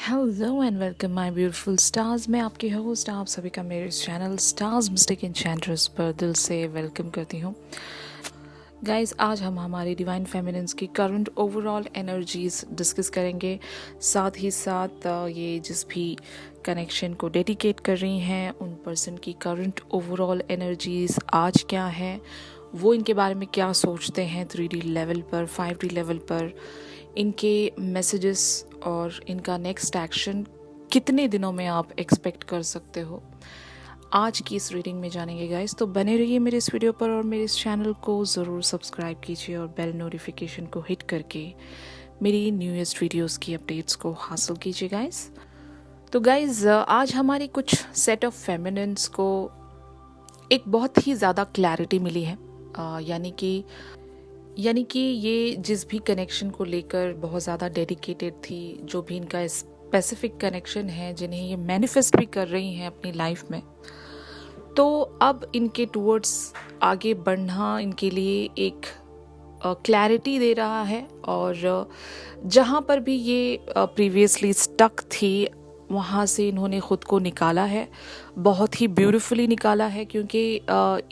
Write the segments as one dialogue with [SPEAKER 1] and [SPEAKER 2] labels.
[SPEAKER 1] Hello and welcome my beautiful stars. मैं आपकी host आप सभी का मेरे इस चैनल स्टार्स मिस्टेक एन्चेंट्रेस पर दिल से वेलकम करती हूँ। गाइस, आज हम हमारी डिवाइन फेमिनिन्स की करंट ओवरऑल एनर्जीज डिस्कस करेंगे। साथ ही साथ ये जिस भी कनेक्शन को डेडिकेट कर रही हैं उन पर्सन की करंट ओवरऑल एनर्जीज आज क्या है, वो इनके बारे में क्या सोचते हैं 3D लेवल पर, 5D लेवल पर, इनके मैसेजेस और इनका नेक्स्ट एक्शन कितने दिनों में आप एक्सपेक्ट कर सकते हो, आज की इस रीडिंग में जानेंगे गाइस। तो बने रहिए मेरे इस वीडियो पर और मेरे इस चैनल को ज़रूर सब्सक्राइब कीजिए और बेल नोटिफिकेशन को हिट करके मेरी न्यूएस्ट वीडियोस की अपडेट्स को हासिल कीजिए गाइस। तो गाइस, आज हमारी कुछ सेट ऑफ फेमिनिन्स को एक बहुत ही ज़्यादा क्लैरिटी मिली है। यानी कि ये जिस भी कनेक्शन को लेकर बहुत ज़्यादा डेडिकेटेड थी, जो भी इनका स्पेसिफिक कनेक्शन है, जिन्हें ये मैनिफेस्ट भी कर रही हैं अपनी लाइफ में, तो अब इनके टूवर्ड्स आगे बढ़ना इनके लिए एक क्लैरिटी दे रहा है। और जहाँ पर भी ये प्रीवियसली स्टक थी वहाँ से इन्होंने ख़ुद को निकाला है, बहुत ही ब्यूटीफुली निकाला है, क्योंकि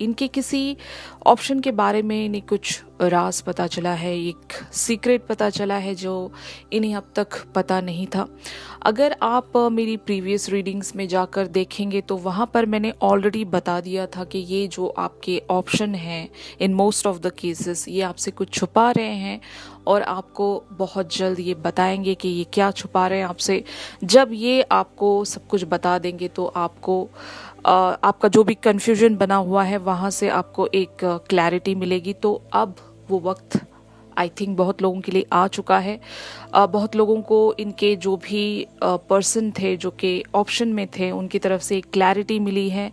[SPEAKER 1] इनके किसी ऑप्शन के बारे में इन्हें कुछ राज पता चला है, एक सीक्रेट पता चला है जो इन्हें अब तक पता नहीं था। अगर आप मेरी प्रीवियस रीडिंग्स में जाकर देखेंगे तो वहाँ पर मैंने ऑलरेडी बता दिया था कि ये जो आपके ऑप्शन हैं in most of the cases, ये आपसे कुछ छुपा रहे हैं और आपको बहुत जल्द ये बताएंगे कि ये क्या छुपा रहे हैं आपसे। जब ये आपको सब कुछ बता देंगे तो आपको आपका जो भी कन्फ्यूजन बना हुआ है वहाँ से आपको एक क्लैरिटी मिलेगी। तो अब वो वक्त आई थिंक बहुत लोगों के लिए आ चुका है। बहुत लोगों को इनके जो भी पर्सन थे जो कि ऑप्शन में थे उनकी तरफ से एक क्लैरिटी मिली है,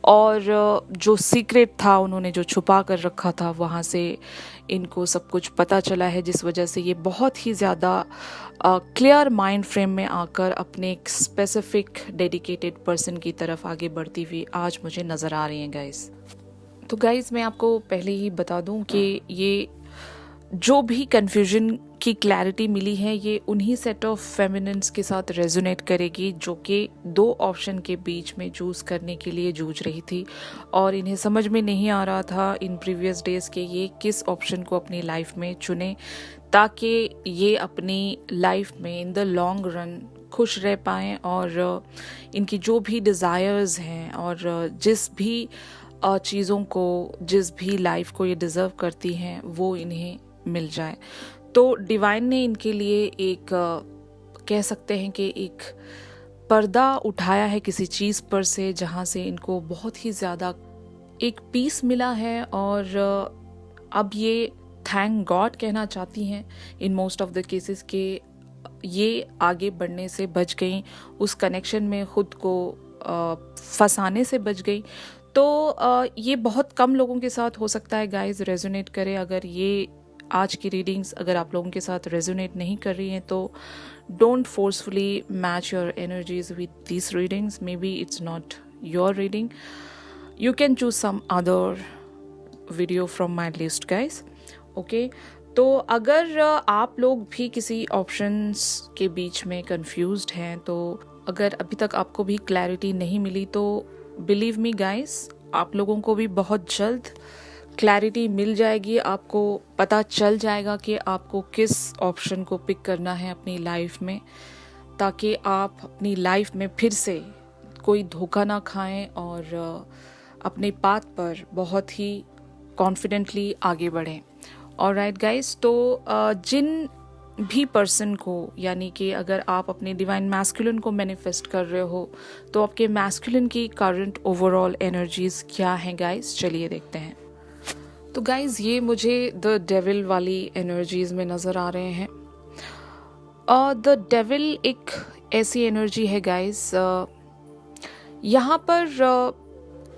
[SPEAKER 1] और जो सीक्रेट था उन्होंने जो छुपा कर रखा था वहाँ से इनको सब कुछ पता चला है, जिस वजह से ये बहुत ही ज़्यादा क्लियर माइंड फ्रेम में आकर अपने एक स्पेसिफिक डेडिकेटेड पर्सन की तरफ आगे बढ़ती हुई आज मुझे नज़र आ रही हैं गाइस। तो गाइस, मैं आपको पहले ही बता दूं कि ये जो भी कन्फ्यूजन की क्लैरिटी मिली है ये उन्हीं सेट ऑफ फेमिनिन्स के साथ रेजोनेट करेगी जो कि दो ऑप्शन के बीच में चूज़ करने के लिए जूझ रही थी और इन्हें समझ में नहीं आ रहा था इन प्रीवियस डेज के ये किस ऑप्शन को अपनी लाइफ में चुने, ताकि ये अपनी लाइफ में इन द लॉन्ग रन खुश रह पाएँ और इनकी जो भी डिज़ायर्स हैं और जिस भी चीज़ों को, जिस भी लाइफ को ये डिज़र्व करती हैं वो इन्हें मिल जाए। तो डिवाइन ने इनके लिए एक कह सकते हैं कि एक पर्दा उठाया है किसी चीज़ पर से, जहाँ से इनको बहुत ही ज़्यादा एक पीस मिला है और अब ये थैंक गॉड कहना चाहती हैं in most of the cases के ये आगे बढ़ने से बच गई, उस कनेक्शन में ख़ुद को फंसाने से बच गई। तो ये बहुत कम लोगों के साथ हो सकता है गाइस रेजोनेट करे। अगर ये आज की रीडिंग्स अगर आप लोगों के साथ रेजोनेट नहीं कर रही हैं तो don't forcefully match your energies with this readings. Maybe it's not your reading, you can choose some other video from my list guys. Okay, तो अगर आप लोग भी किसी ऑप्शंस के बीच में कंफ्यूज्ड हैं, तो अगर अभी तक आपको भी क्लैरिटी नहीं मिली तो बिलीव मी गाइस, आप लोगों को भी बहुत जल्द क्लैरिटी मिल जाएगी। आपको पता चल जाएगा कि आपको किस ऑप्शन को पिक करना है अपनी लाइफ में, ताकि आप अपनी लाइफ में फिर से कोई धोखा ना खाएं और अपने पाथ पर बहुत ही कॉन्फिडेंटली आगे बढ़ें। ऑलराइट गाइस, तो जिन भी पर्सन को, यानी कि अगर आप अपने डिवाइन मैस्कुलिन को मैनिफेस्ट कर रहे हो तो आपके मैस्कुलिन की करंट ओवरऑल एनर्जीज क्या हैं गाइस, चलिए देखते हैं। तो गाइस, ये मुझे द डेविल वाली एनर्जीज में नज़र आ रहे हैं। द डेविल एक ऐसी एनर्जी है गाइस, यहाँ पर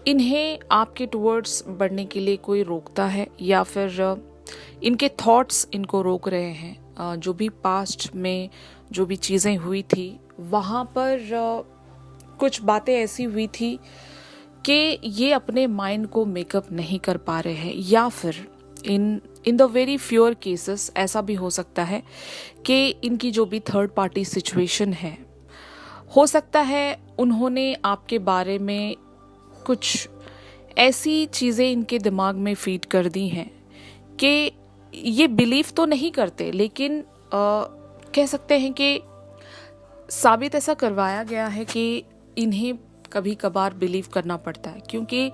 [SPEAKER 1] इन्हें आपके टुवर्ड्स बढ़ने के लिए कोई रोकता है या फिर इनके थॉट्स इनको रोक रहे हैं। जो भी पास्ट में जो भी चीज़ें हुई थी वहाँ पर कुछ बातें ऐसी हुई थी कि ये अपने माइंड को मेकअप नहीं कर पा रहे हैं, या फिर in the very fewer cases ऐसा भी हो सकता है कि इनकी जो भी थर्ड पार्टी सिचुएशन है हो सकता है उन्होंने आपके बारे में कुछ ऐसी चीज़ें इनके दिमाग में फीड कर दी हैं कि ये बिलीव तो नहीं करते, लेकिन कह सकते हैं कि साबित ऐसा करवाया गया है कि इन्हें कभी कभार बिलीव करना पड़ता है, क्योंकि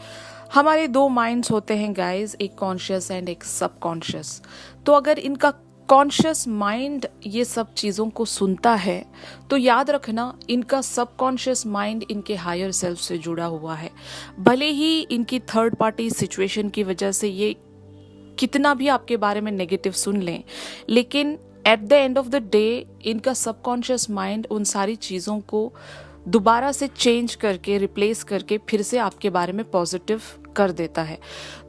[SPEAKER 1] हमारे दो माइंड्स होते हैं गाइस, एक कॉन्शियस एंड एक सबकॉन्शियस। तो अगर इनका कॉन्शियस माइंड ये सब चीज़ों को सुनता है तो याद रखना इनका सबकॉन्शियस माइंड इनके हायर सेल्फ से जुड़ा हुआ है। भले ही इनकी थर्ड पार्टी सिचुएशन की वजह से ये कितना भी आपके बारे में नेगेटिव सुन लें, लेकिन at the end of the day इनका सबकॉन्शियस माइंड उन सारी चीज़ों को दोबारा से चेंज करके रिप्लेस करके फिर से आपके बारे में पॉजिटिव कर देता है।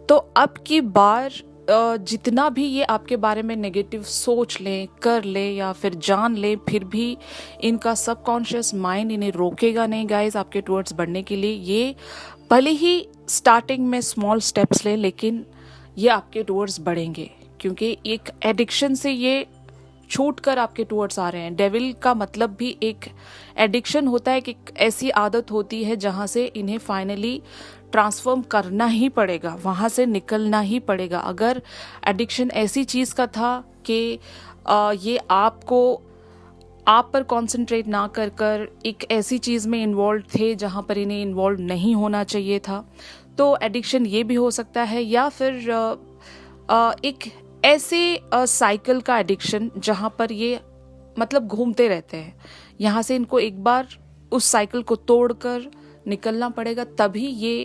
[SPEAKER 1] तो अब की बार जितना भी ये आपके बारे में नेगेटिव सोच लें, कर लें या फिर जान लें, फिर भी इनका सबकॉन्शियस माइंड इन्हें रोकेगा नहीं गाइस आपके टुवर्ड्स बढ़ने के लिए। ये भले ही स्टार्टिंग में स्मॉल स्टेप्स लें, लेकिन ये आपके टुवर्ड्स बढ़ेंगे, क्योंकि एक एडिक्शन से ये छूट कर आपके टुवर्ड्स आ रहे हैं। डेविल का मतलब भी एक एडिक्शन होता है कि ऐसी आदत होती है जहाँ से इन्हें फाइनली ट्रांसफॉर्म करना ही पड़ेगा, वहाँ से निकलना ही पड़ेगा। अगर एडिक्शन ऐसी चीज़ का था कि ये आपको आप पर कंसंट्रेट ना कर कर एक ऐसी चीज़ में इन्वॉल्व थे जहाँ पर इन्हें इन्वॉल्व नहीं होना चाहिए था, तो एडिक्शन ये भी हो सकता है। या फिर एक ऐसे साइकिल का एडिक्शन जहाँ पर ये मतलब घूमते रहते हैं, यहाँ से इनको एक बार उस साइकिल को तोड़कर निकलना पड़ेगा, तभी ये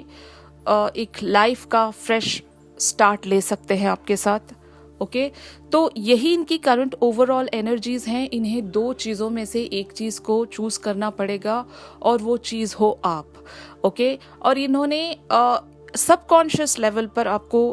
[SPEAKER 1] एक लाइफ का फ्रेश स्टार्ट ले सकते हैं आपके साथ। ओके, तो यही इनकी करंट ओवरऑल एनर्जीज हैं। इन्हें दो चीज़ों में से एक चीज़ को चूज करना पड़ेगा और वो चीज़ हो आप। ओके, और इन्होंने सबकॉन्शियस लेवल पर आपको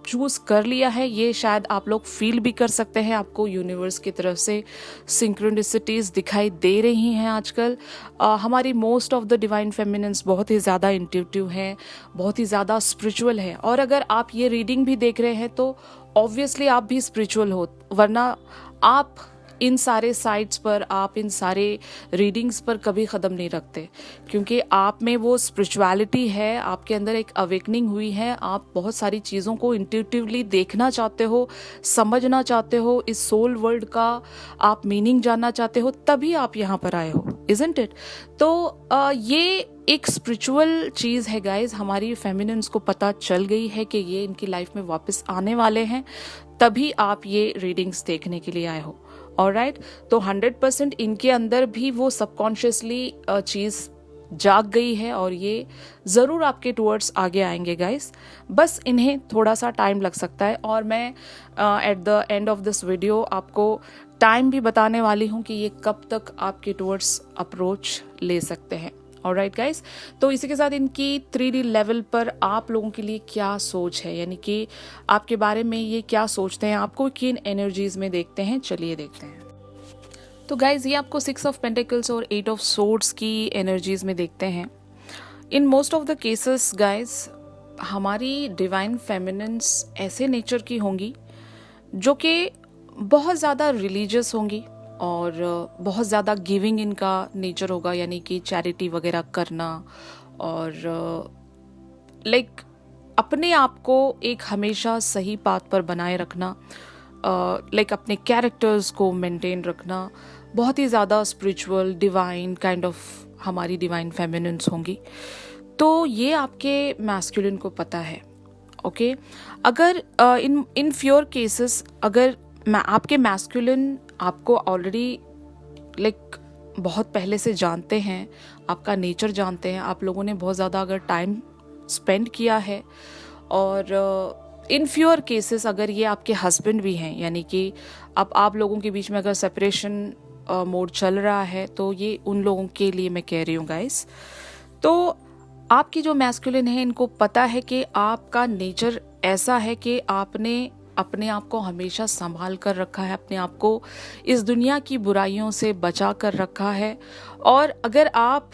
[SPEAKER 1] चूज कर लिया है, ये शायद आप लोग फील भी कर सकते हैं। आपको यूनिवर्स की तरफ से सिंक्रोनिसिटीज दिखाई दे रही हैं आजकल। हमारी most of the divine feminines बहुत ही ज़्यादा इंट्यूटिव हैं, बहुत ही ज़्यादा स्पिरिचुअल है। और अगर आप ये रीडिंग भी देख रहे हैं तो ऑब्वियसली आप भी स्पिरिचुअल हो, वरना आप इन सारे साइट्स पर, आप इन सारे रीडिंग्स पर कभी कदम नहीं रखते, क्योंकि आप में वो स्पिरिचुअलिटी है, आपके अंदर एक अवेकनिंग हुई है। आप बहुत सारी चीज़ों को इंट्यूटिवली देखना चाहते हो, समझना चाहते हो, इस सोल वर्ल्ड का आप मीनिंग जानना चाहते हो, तभी आप यहाँ पर आए हो, इजंट इट? तो ये एक स्पिरिचुअल चीज़ है गाइज। हमारी फेमिनिन्स को पता चल गई है कि ये इनकी लाइफ में वापस आने वाले हैं, तभी आप ये रीडिंग्स देखने के लिए आए हो। ऑलराइट, तो 100% इनके अंदर भी वो सबकॉन्शियसली चीज़ जाग गई है और ये ज़रूर आपके टुवर्ड्स आगे आएंगे गाइस। बस इन्हें थोड़ा सा टाइम लग सकता है, और मैं at the end of this video आपको टाइम भी बताने वाली हूँ कि ये कब तक आपके टुवर्ड्स अप्रोच ले सकते हैं। ऑलराइट गाइस, तो इसी के साथ इनकी 3D लेवल पर आप लोगों के लिए क्या सोच है, यानी कि आपके बारे में ये क्या सोचते हैं, आपको किन एनर्जीज में देखते हैं, चलिए देखते हैं। तो गाइज ये आपको 6 ऑफ पेंटिकल्स और 8 ऑफ सोर्ड्स की एनर्जीज में देखते हैं। In most of the cases guys हमारी डिवाइन फेमिनिन्स ऐसे नेचर की होंगी जो कि बहुत ज़्यादा रिलीजियस होंगी और बहुत ज़्यादा गिविंग इनका नेचर होगा, यानी कि चैरिटी वगैरह करना और लाइक अपने आप को एक हमेशा सही पाथ पर बनाए रखना, लाइक अपने कैरेक्टर्स को मेंटेन रखना, बहुत ही ज़्यादा स्पिरिचुअल डिवाइन काइंड ऑफ हमारी डिवाइन फेमिनिन्स होंगी। तो ये आपके मैस्कुलिन को पता है। ओके, अगर इन फ्योर केसेस अगर आपके मैस्कुलिन आपको ऑलरेडी लाइक बहुत पहले से जानते हैं, आपका नेचर जानते हैं, आप लोगों ने बहुत ज़्यादा अगर टाइम स्पेंड किया है, और इन फ्योर केसेस अगर ये आपके हस्बैंड भी हैं, यानी कि अब आप लोगों के बीच में अगर सेपरेशन मोड चल रहा है, तो ये उन लोगों के लिए मैं कह रही हूँ गाइस। तो आपकी जो मैस्कुलिन है इनको पता है कि आपका नेचर ऐसा है कि आपने अपने आप को हमेशा संभाल कर रखा है, अपने आप को इस दुनिया की बुराइयों से बचा कर रखा है, और अगर आप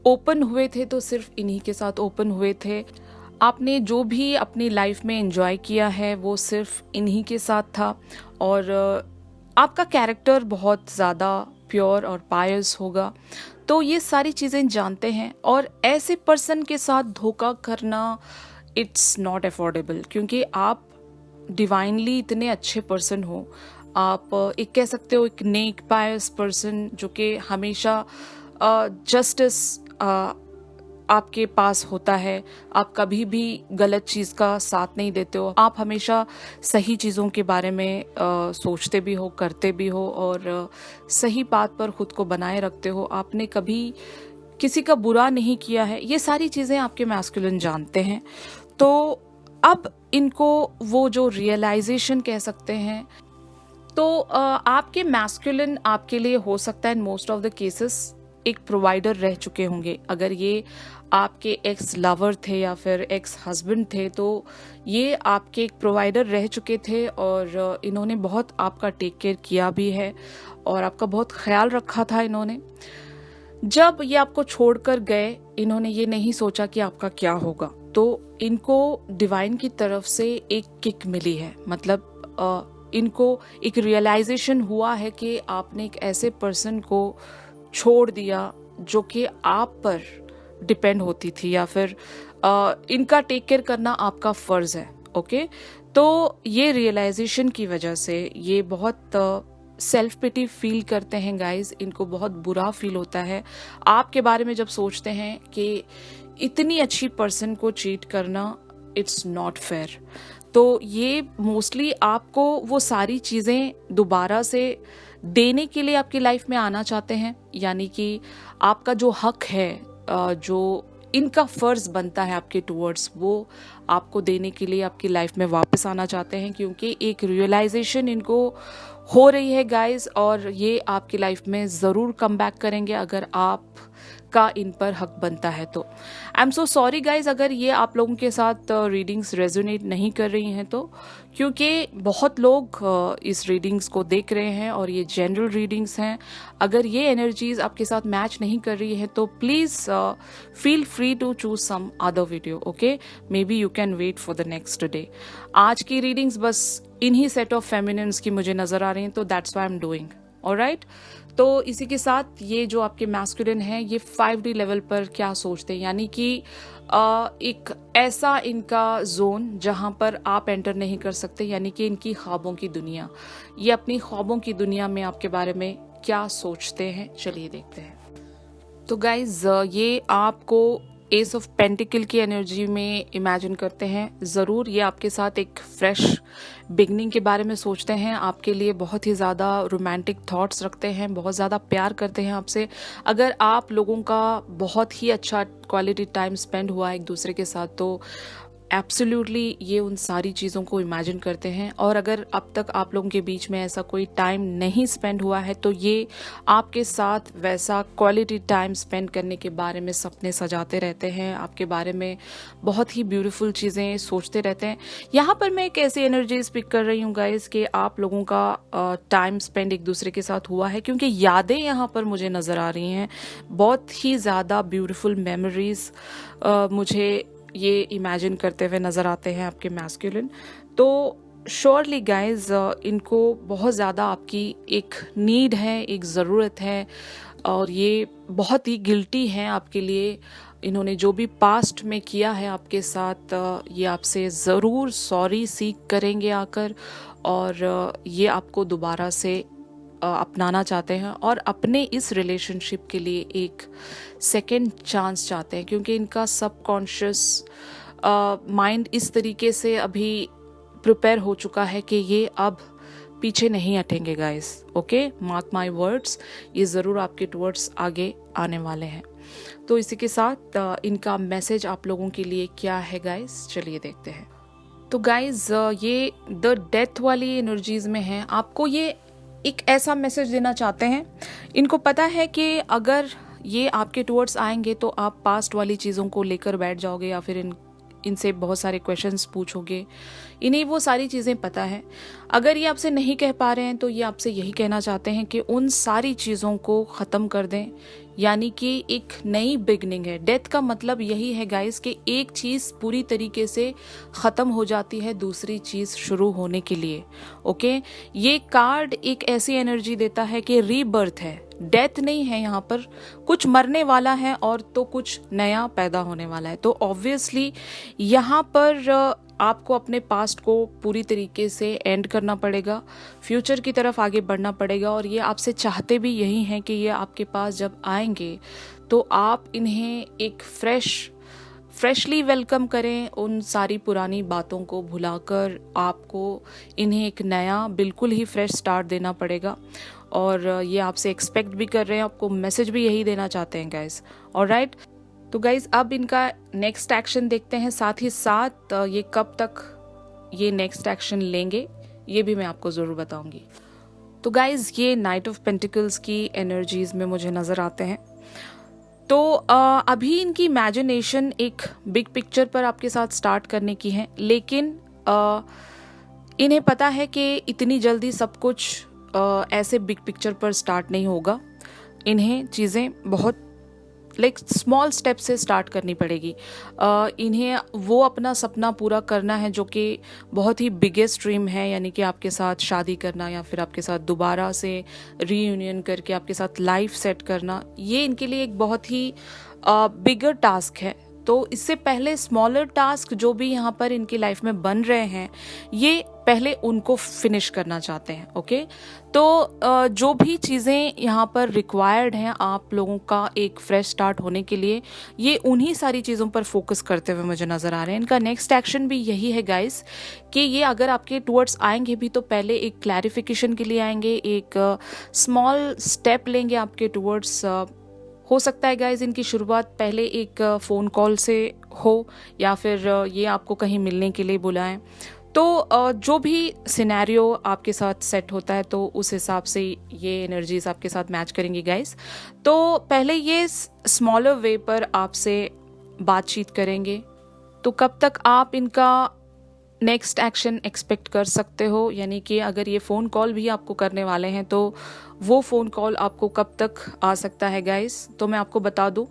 [SPEAKER 1] ओपन हुए थे तो सिर्फ इन्हीं के साथ ओपन हुए थे। आपने जो भी अपनी लाइफ में एंजॉय किया है वो सिर्फ इन्हीं के साथ था, और आपका कैरेक्टर बहुत ज़्यादा प्योर और पायस होगा। तो ये सारी चीज़ें जानते हैं, और ऐसे पर्सन के साथ धोखा करना इट्स नॉट अफोर्डेबल, क्योंकि आप डिवाइनली इतने अच्छे पर्सन हो। आप एक कह सकते हो एक नेक पायस पर्सन, जो कि हमेशा जस्टिस आपके पास होता है। आप कभी भी गलत चीज़ का साथ नहीं देते हो। आप हमेशा सही चीज़ों के बारे में सोचते भी हो, करते भी हो, और सही बात पर खुद को बनाए रखते हो। आपने कभी किसी का बुरा नहीं किया है। ये सारी चीज़ें आपके मैस्कुलिन जानते हैं। तो अब इनको वो जो रियलाइजेशन कह सकते हैं, तो आपके मैस्कुलिन आपके लिए हो सकता है in most of the cases एक प्रोवाइडर रह चुके होंगे। अगर ये आपके एक्स लवर थे या फिर एक्स हस्बैंड थे, तो ये आपके एक प्रोवाइडर रह चुके थे, और इन्होंने बहुत आपका टेक केयर किया भी है, और आपका बहुत ख्याल रखा था इन्होंने। जब ये आपको छोड़कर गए, इन्होंने ये नहीं सोचा कि आपका क्या होगा। तो इनको डिवाइन की तरफ से एक किक मिली है, मतलब इनको एक रियलाइजेशन हुआ है कि आपने एक ऐसे पर्सन को छोड़ दिया जो कि आप पर डिपेंड होती थी, या फिर इनका टेक केयर करना आपका फर्ज है। ओके, तो ये रियलाइजेशन की वजह से ये बहुत सेल्फ पिटी फील करते हैं गाइज। इनको बहुत बुरा फील होता है आपके बारे में जब सोचते हैं कि इतनी अच्छी पर्सन को चीट करना इट्स नॉट फेयर। तो ये मोस्टली आपको वो सारी चीज़ें दोबारा से देने के लिए आपकी लाइफ में आना चाहते हैं, यानी कि आपका जो हक है, जो इनका फर्ज बनता है आपके टुवर्ड्स, वो आपको देने के लिए आपकी लाइफ में वापस आना चाहते हैं, क्योंकि एक रियलाइजेशन इनको हो रही है गाइस, और ये आपकी लाइफ में ज़रूर कम बैक करेंगे अगर आप का इन पर हक बनता है। तो I am so sorry guys अगर ये आप लोगों के साथ रीडिंग्स रेजोनेट नहीं कर रही हैं, तो क्योंकि बहुत लोग इस रीडिंग्स को देख रहे हैं और ये जनरल रीडिंग्स हैं। अगर ये एनर्जीज आपके साथ मैच नहीं कर रही है तो please feel free to choose some other video. Okay, maybe you can wait for the next day. आज की रीडिंग्स बस इन्हीं सेट ऑफ फेमिनिन्स की मुझे नजर आ रही हैं, तो that's why I am doing. Alright, तो इसी के साथ ये जो आपके मैस्कुलिन है ये 5D लेवल पर क्या सोचते हैं, यानी कि एक ऐसा इनका जोन जहां पर आप एंटर नहीं कर सकते, यानी कि इनकी ख्वाबों की दुनिया। ये अपनी ख्वाबों की दुनिया में आपके बारे में क्या सोचते हैं, चलिए देखते हैं। तो गाइज ये आपको एस ऑफ पेंटिकल की एनर्जी में इमेजिन करते हैं। ज़रूर ये आपके साथ एक फ्रेश बिगनिंग के बारे में सोचते हैं, आपके लिए बहुत ही ज़्यादा रोमांटिक थॉट्स रखते हैं, बहुत ज़्यादा प्यार करते हैं आपसे। अगर आप लोगों का बहुत ही अच्छा क्वालिटी टाइम स्पेंड हुआ है एक दूसरे के साथ, तो एब्सोल्युटली ये उन सारी चीज़ों को इमेजिन करते हैं। और अगर अब तक आप लोगों के बीच में ऐसा कोई टाइम नहीं स्पेंड हुआ है तो ये आपके साथ वैसा क्वालिटी टाइम स्पेंड करने के बारे में सपने सजाते रहते हैं, आपके बारे में बहुत ही ब्यूटीफुल चीज़ें सोचते रहते हैं। यहाँ पर मैं एक ऐसी एनर्जी स्पीक कर रही हूँ गाइस कि आप लोगों का टाइम स्पेंड एक दूसरे के साथ हुआ है, क्योंकि यादें यहाँ पर मुझे नज़र आ रही हैं, बहुत ही ज़्यादा ब्यूटीफुल मेमोरीज मुझे ये इमेजिन करते हुए नज़र आते हैं आपके मैस्कुलिन। तो श्योरली गाइज इनको बहुत ज़्यादा आपकी एक नीड है, एक ज़रूरत है, और ये बहुत ही गिल्टी हैं आपके लिए। इन्होंने जो भी पास्ट में किया है आपके साथ, ये आपसे ज़रूर सॉरी सीख करेंगे आकर, और ये आपको दोबारा से अपनाना चाहते हैं और अपने इस रिलेशनशिप के लिए एक सेकंड चांस चाहते हैं, क्योंकि इनका सबकॉन्शियस माइंड इस तरीके से अभी प्रिपेयर हो चुका है कि ये अब पीछे नहीं हटेंगे guys. Okay, mark my words, ये ज़रूर आपके टुवर्ड्स आगे आने वाले हैं। तो इसी के साथ इनका मैसेज आप लोगों के लिए क्या है गाइस, चलिए देखते हैं। तो गाइस ये द डेथ वाली एनर्जीज में है, आपको ये एक ऐसा मैसेज देना चाहते हैं। इनको पता है कि अगर ये आपके टुवर्ड्स आएंगे तो आप पास्ट वाली चीज़ों को लेकर बैठ जाओगे, या फिर इनसे बहुत सारे क्वेश्चंस पूछोगे। इन्हें वो सारी चीज़ें पता है। अगर ये आपसे नहीं कह पा रहे हैं तो ये आपसे यही कहना चाहते हैं कि उन सारी चीज़ों को ख़त्म कर दें, यानी कि एक नई बिगनिंग है। डेथ का मतलब यही है गाइस कि एक चीज़ पूरी तरीके से ख़त्म हो जाती है दूसरी चीज़ शुरू होने के लिए। ओके, ये कार्ड एक ऐसी एनर्जी देता है कि रीबर्थ है, डेथ नहीं है यहाँ पर, कुछ मरने वाला है और तो कुछ नया पैदा होने वाला है। तो ऑब्वियसली यहाँ पर आपको अपने पास्ट को पूरी तरीके से एंड करना पड़ेगा, फ्यूचर की तरफ आगे बढ़ना पड़ेगा। और ये आपसे चाहते भी यही हैं कि ये आपके पास जब आएंगे तो आप इन्हें एक फ्रेशली वेलकम करें, उन सारी पुरानी बातों को भुलाकर आपको इन्हें एक नया बिल्कुल ही फ्रेश स्टार्ट देना पड़ेगा। और ये आपसे एक्सपेक्ट भी कर रहे हैं, आपको मैसेज भी यही देना चाहते हैं गाइस। ऑलराइट, तो गाइज अब इनका नेक्स्ट एक्शन देखते हैं, साथ ही साथ ये कब तक ये नेक्स्ट एक्शन लेंगे ये भी मैं आपको ज़रूर बताऊंगी। तो गाइज ये नाइट ऑफ पेंटिकल्स की एनर्जीज में मुझे नज़र आते हैं। तो अभी इनकी इमेजिनेशन एक बिग पिक्चर पर आपके साथ स्टार्ट करने की है, लेकिन इन्हें पता है कि इतनी जल्दी सब कुछ ऐसे बिग पिक्चर पर स्टार्ट नहीं होगा। इन्हें चीज़ें बहुत स्मॉल स्टेप से स्टार्ट करनी पड़ेगी। इन्हें वो अपना सपना पूरा करना है जो कि बहुत ही बिगेस्ट ड्रीम है, यानी कि आपके साथ शादी करना या फिर आपके साथ दोबारा से रीयूनियन करके आपके साथ लाइफ सेट करना। ये इनके लिए एक बहुत ही बिगर टास्क है। तो इससे पहले स्मॉलर टास्क जो भी यहाँ पर इनकी लाइफ में बन रहे हैं, ये पहले उनको फिनिश करना चाहते हैं। ओके, तो जो भी चीज़ें यहाँ पर रिक्वायर्ड हैं आप लोगों का एक फ्रेश स्टार्ट होने के लिए, ये उन्हीं सारी चीज़ों पर फोकस करते हुए मुझे नज़र आ रहे हैं। इनका नेक्स्ट एक्शन भी यही है गाइस कि ये अगर आपके टुवर्ड्स आएंगे भी तो पहले एक क्लैरिफिकेशन के लिए आएंगे, एक स्मॉल स्टेप लेंगे आपके टुवर्ड्स। हो सकता है गाइज इनकी शुरुआत पहले एक फ़ोन कॉल से हो या फिर ये आपको कहीं मिलने के लिए बुलाएं। तो जो भी सिनेरियो आपके साथ सेट होता है तो उस हिसाब से ये एनर्जीज आपके साथ मैच करेंगी गाइज। तो पहले ये स्मॉलर वे पर आपसे बातचीत करेंगे। तो कब तक आप इनका नेक्स्ट एक्शन एक्सपेक्ट कर सकते हो, यानी कि अगर ये फ़ोन कॉल भी आपको करने वाले हैं तो वो फ़ोन कॉल आपको कब तक आ सकता है गाइस। तो मैं आपको बता दूं,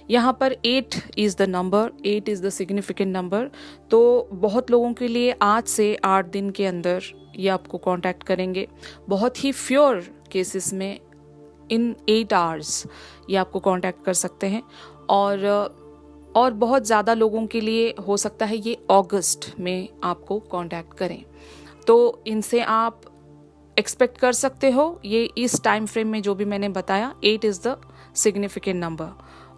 [SPEAKER 1] यहाँ पर 8 is the number, 8 is the significant number. तो बहुत लोगों के लिए आज से 8 दिन के अंदर ये आपको कांटेक्ट करेंगे। बहुत ही फ्योर केसेस में इन 8 आवर्स ये आपको कांटेक्ट कर सकते हैं। और बहुत ज़्यादा लोगों के लिए हो सकता है ये अगस्त में आपको कांटेक्ट करें। तो इनसे आप एक्सपेक्ट कर सकते हो ये इस टाइम फ्रेम में जो भी मैंने बताया, 8 is the significant number.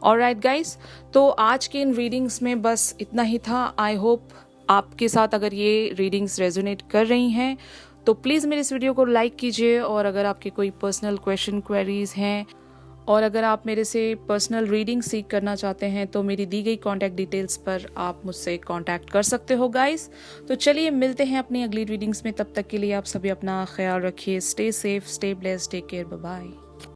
[SPEAKER 1] Alright guys, तो आज के इन रीडिंग्स में बस इतना ही था। आई होप आपके साथ अगर ये रीडिंग्स रेजोनेट कर रही हैं तो प्लीज़ मेरे इस वीडियो को लाइक कीजिए। और अगर आपके कोई पर्सनल क्वेश्चन क्वेरीज हैं और अगर आप मेरे से पर्सनल रीडिंग सीख करना चाहते हैं तो मेरी दी गई कॉन्टैक्ट डिटेल्स पर आप मुझसे कॉन्टैक्ट कर सकते हो गाइस। तो चलिए मिलते हैं अपनी अगली रीडिंग्स में, तब तक के लिए आप सभी अपना ख्याल रखिए। Stay safe, stay blessed, take care, bye bye.